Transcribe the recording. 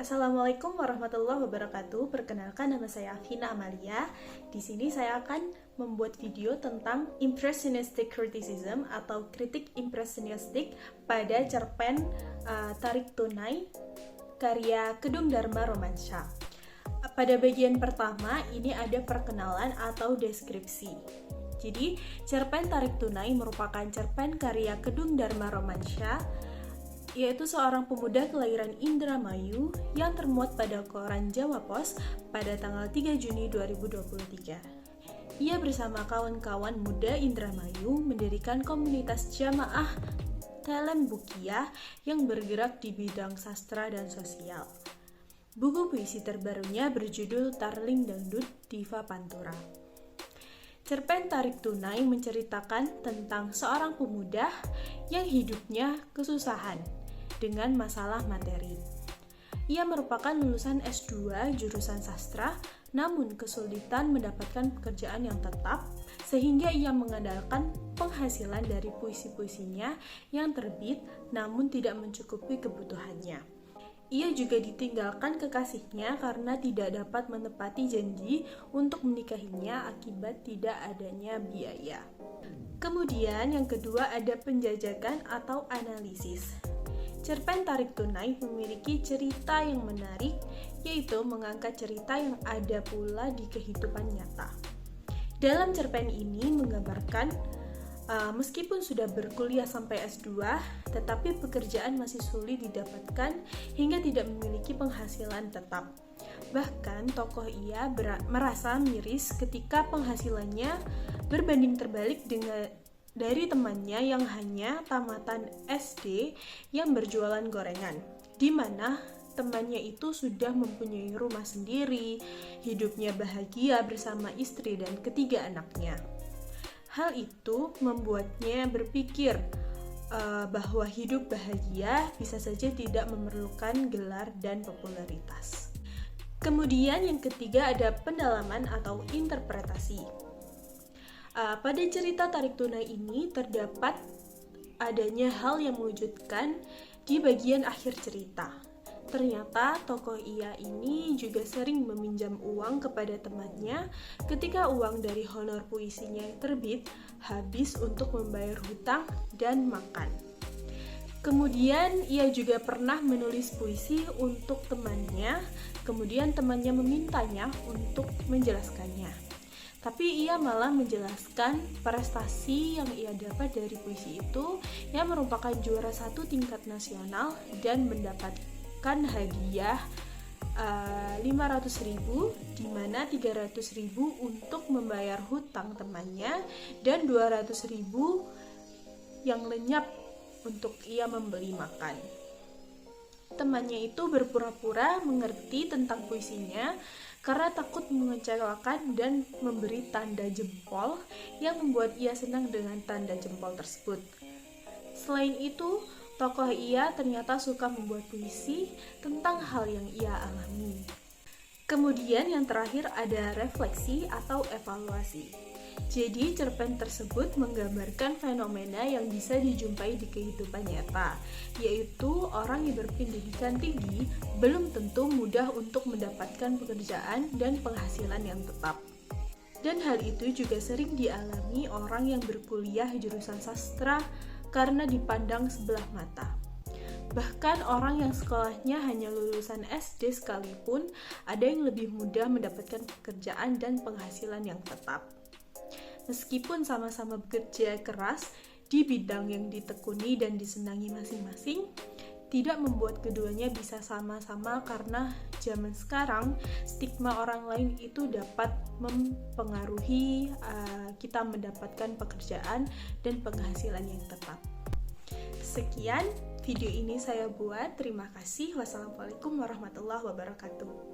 Assalamualaikum warahmatullahi wabarakatuh. Perkenalkan, nama saya Afina Amalia. Di sini saya akan membuat video tentang impressionistic criticism atau kritik impresionistik pada cerpen Tarik Tunai karya Kedung Dharma Romansyah. Pada bagian pertama ini ada perkenalan atau deskripsi. Jadi, cerpen Tarik Tunai merupakan cerpen karya Kedung Dharma Romansyah, yaitu seorang pemuda kelahiran Indramayu yang termuat pada koran Jawa Pos pada tanggal 3 Juni 2023. Ia bersama kawan-kawan muda Indramayu mendirikan komunitas jamaah Telem Bukiyah yang bergerak di bidang sastra dan sosial. Buku puisi terbarunya berjudul Tarling Dangdut Diva Pantura. Cerpen Tarik Tunai menceritakan tentang seorang pemuda yang hidupnya kesusahan dengan masalah materi. Ia merupakan lulusan S2 jurusan sastra, namun kesulitan mendapatkan pekerjaan yang tetap, sehingga ia mengandalkan penghasilan dari puisi-puisinya yang terbit, namun tidak mencukupi kebutuhannya. Ia juga ditinggalkan kekasihnya karena tidak dapat menepati janji untuk menikahinya akibat tidak adanya biaya. Kemudian yang kedua ada penjajakan atau analisis. Cerpen Tarik Tunai memiliki cerita yang menarik, yaitu mengangkat cerita yang ada pula di kehidupan nyata. Dalam cerpen ini menggambarkan meskipun sudah berkuliah sampai S2, tetapi pekerjaan masih sulit didapatkan hingga tidak memiliki penghasilan tetap. Bahkan tokoh ia merasa miris ketika penghasilannya berbanding terbalik dari temannya yang hanya tamatan SD yang berjualan gorengan, di mana temannya itu sudah mempunyai rumah sendiri, hidupnya bahagia bersama istri dan ketiga anaknya. Hal itu membuatnya berpikir bahwa hidup bahagia bisa saja tidak memerlukan gelar dan popularitas. Kemudian yang ketiga ada pendalaman atau interpretasi. Pada cerita Tarik Tunai ini terdapat adanya hal yang mengejutkan di bagian akhir cerita. Ternyata tokoh ia ini juga sering meminjam uang kepada temannya ketika uang dari honor puisinya yang terbit habis untuk membayar hutang dan makan. Kemudian ia juga pernah menulis puisi untuk temannya, kemudian temannya memintanya untuk menjelaskannya. Tapi ia malah menjelaskan prestasi yang ia dapat dari puisi itu yang merupakan juara 1 tingkat nasional dan mendapatkan hadiah 500.000, di mana 300.000 untuk membayar hutang temannya dan 200.000 yang lenyap untuk ia membeli makan. Temannya itu berpura-pura mengerti tentang puisinya karena takut mengecewakan dan memberi tanda jempol yang membuat ia senang dengan tanda jempol tersebut. Selain itu, tokoh ia ternyata suka membuat puisi tentang hal yang ia alami. Kemudian yang terakhir ada refleksi atau evaluasi. Jadi cerpen tersebut menggambarkan fenomena yang bisa dijumpai di kehidupan nyata, yaitu orang yang berpendidikan tinggi belum tentu mudah untuk mendapatkan pekerjaan dan penghasilan yang tetap. Dan hal itu juga sering dialami orang yang berkuliah jurusan sastra karena dipandang sebelah mata. Bahkan orang yang sekolahnya hanya lulusan SD sekalipun ada yang lebih mudah mendapatkan pekerjaan dan penghasilan yang tetap. Meskipun sama-sama bekerja keras di bidang yang ditekuni dan disenangi masing-masing, tidak membuat keduanya bisa sama-sama karena zaman sekarang stigma orang lain itu dapat mempengaruhi kita mendapatkan pekerjaan dan penghasilan yang tetap. Sekian video ini saya buat. Terima kasih. Wassalamualaikum warahmatullahi wabarakatuh.